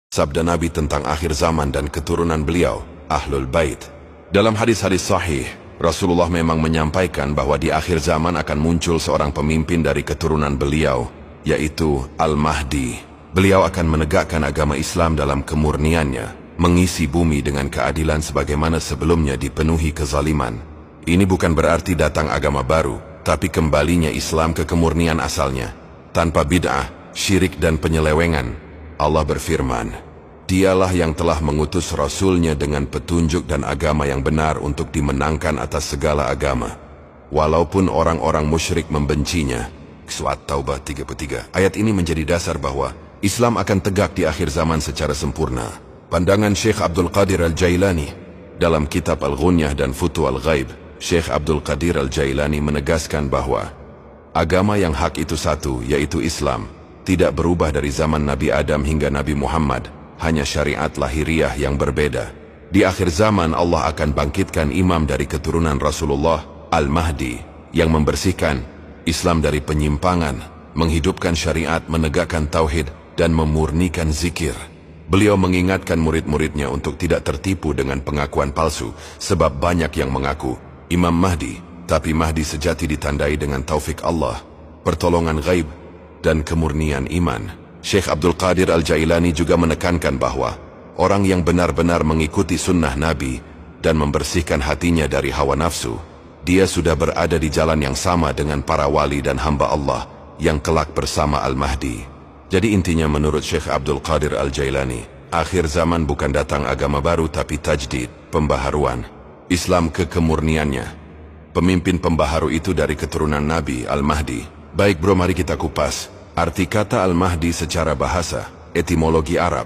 sabda Nabi tentang akhir zaman dan keturunan beliau, Ahlul Bait. Dalam hadis-hadis sahih, Rasulullah memang menyampaikan bahwa di akhir zaman akan muncul seorang pemimpin dari keturunan beliau, yaitu Al-Mahdi. Beliau akan menegakkan agama Islam dalam kemurniannya, mengisi bumi dengan keadilan sebagaimana sebelumnya dipenuhi kezaliman. Ini bukan berarti datang agama baru, tapi kembalinya Islam ke kemurnian asalnya, tanpa bid'ah, syirik dan penyelewengan. Allah berfirman, Dialah yang telah mengutus Rasul-Nya dengan petunjuk dan agama yang benar untuk dimenangkan atas segala agama, walaupun orang-orang musyrik membencinya. Surat Taubah 33. Ayat ini menjadi dasar bahwa Islam akan tegak di akhir zaman secara sempurna. Pandangan Syekh Abdul Qadir Al-Jailani dalam kitab Al-Ghunyah dan Futu Al-Ghaib, Syekh Abdul Qadir Al-Jailani menegaskan bahwa agama yang hak itu satu, yaitu Islam, tidak berubah dari zaman Nabi Adam hingga Nabi Muhammad, hanya syariat lahiriah yang berbeda. Di akhir zaman Allah akan bangkitkan imam dari keturunan Rasulullah, Al-Mahdi, yang membersihkan Islam dari penyimpangan, menghidupkan syariat, menegakkan tauhid, dan memurnikan zikir. Beliau mengingatkan murid-muridnya untuk tidak tertipu dengan pengakuan palsu, sebab banyak yang mengaku Imam Mahdi, tapi Mahdi sejati ditandai dengan taufik Allah, pertolongan ghaib, dan kemurnian iman. Syekh Abdul Qadir Al-Jailani juga menekankan bahwa orang yang benar-benar mengikuti sunnah Nabi dan membersihkan hatinya dari hawa nafsu, dia sudah berada di jalan yang sama dengan para wali dan hamba Allah yang kelak bersama Al-Mahdi. Jadi intinya menurut Syekh Abdul Qadir Al-Jailani, akhir zaman bukan datang agama baru tapi tajdid, pembaharuan Islam ke kemurniannya. Pemimpin pembaharu itu dari keturunan Nabi Al-Mahdi. Baik bro, mari kita kupas arti kata Al-Mahdi secara bahasa, etimologi Arab.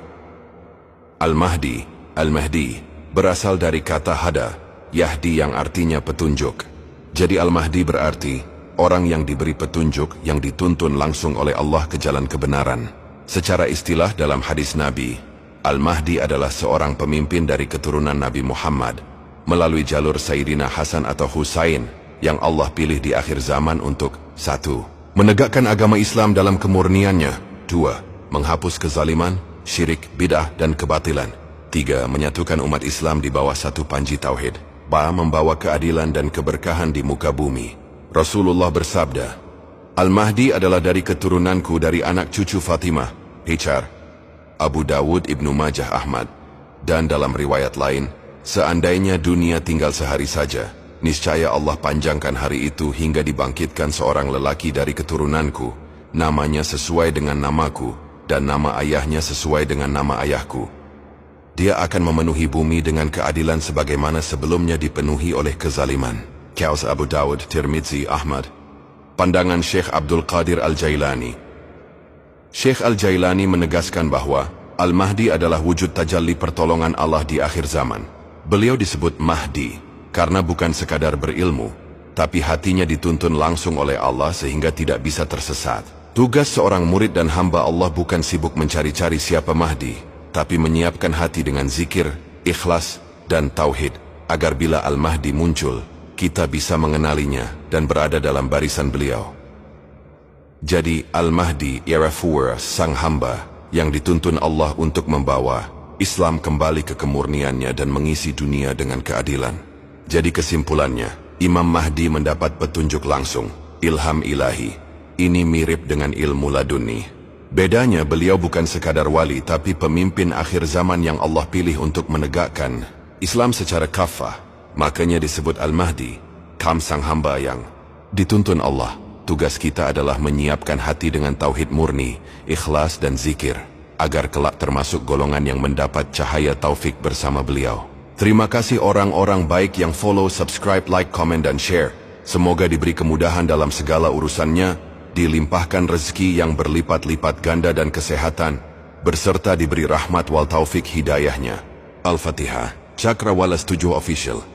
Al-Mahdi, Al-Mahdi, berasal dari kata hada, Yahdi yang artinya petunjuk. Jadi Al-Mahdi berarti orang yang diberi petunjuk yang dituntun langsung oleh Allah ke jalan kebenaran. Secara istilah dalam hadis Nabi, Al-Mahdi adalah seorang pemimpin dari keturunan Nabi Muhammad, melalui jalur Sayyidina Hasan atau Husain, yang Allah pilih di akhir zaman untuk 1. Menegakkan agama Islam dalam kemurniannya. 2. Menghapus kezaliman, syirik, bid'ah, dan kebatilan. 3. Menyatukan umat Islam di bawah satu panji tauhid. 4. Membawa keadilan dan keberkahan di muka bumi. Rasulullah bersabda, Al-Mahdi adalah dari keturunanku dari anak cucu Fatimah, Hicar, Abu Dawud, Ibnu Majah, Ahmad. Dan dalam riwayat lain, seandainya dunia tinggal sehari saja, niscaya Allah panjangkan hari itu hingga dibangkitkan seorang lelaki dari keturunanku, namanya sesuai dengan namaku, dan nama ayahnya sesuai dengan nama ayahku. Dia akan memenuhi bumi dengan keadilan sebagaimana sebelumnya dipenuhi oleh kezaliman. Kaus Abu Dawud, Tirmidzi, Ahmad. Pandangan Syekh Abdul Qadir Al-Jailani. Syekh Al-Jailani menegaskan bahwa Al-Mahdi adalah wujud tajalli pertolongan Allah di akhir zaman. Beliau disebut Mahdi karena bukan sekadar berilmu, tapi hatinya dituntun langsung oleh Allah sehingga tidak bisa tersesat. Tugas seorang murid dan hamba Allah bukan sibuk mencari-cari siapa Mahdi, tapi menyiapkan hati dengan zikir, ikhlas, dan tauhid, agar bila Al-Mahdi muncul, kita bisa mengenalinya dan berada dalam barisan beliau. Jadi Al-Mahdi ialah sang hamba yang dituntun Allah untuk membawa Islam kembali ke kemurniannya dan mengisi dunia dengan keadilan. Jadi kesimpulannya, Imam Mahdi mendapat petunjuk langsung, ilham ilahi. Ini mirip dengan ilmu laduni. Bedanya beliau bukan sekadar wali tapi pemimpin akhir zaman yang Allah pilih untuk menegakkan Islam secara kafah. Makanya disebut Al-Mahdi, sang hamba yang dituntun Allah. Tugas kita adalah menyiapkan hati dengan tauhid murni, ikhlas dan zikir, agar kelak termasuk golongan yang mendapat cahaya taufik bersama beliau. Terima kasih orang-orang baik yang follow, subscribe, like, comment, dan share. Semoga diberi kemudahan dalam segala urusannya, dilimpahkan rezeki yang berlipat-lipat ganda dan kesehatan, beserta diberi rahmat wal taufik hidayahnya. Al-Fatihah. Cakrawala 7 Official.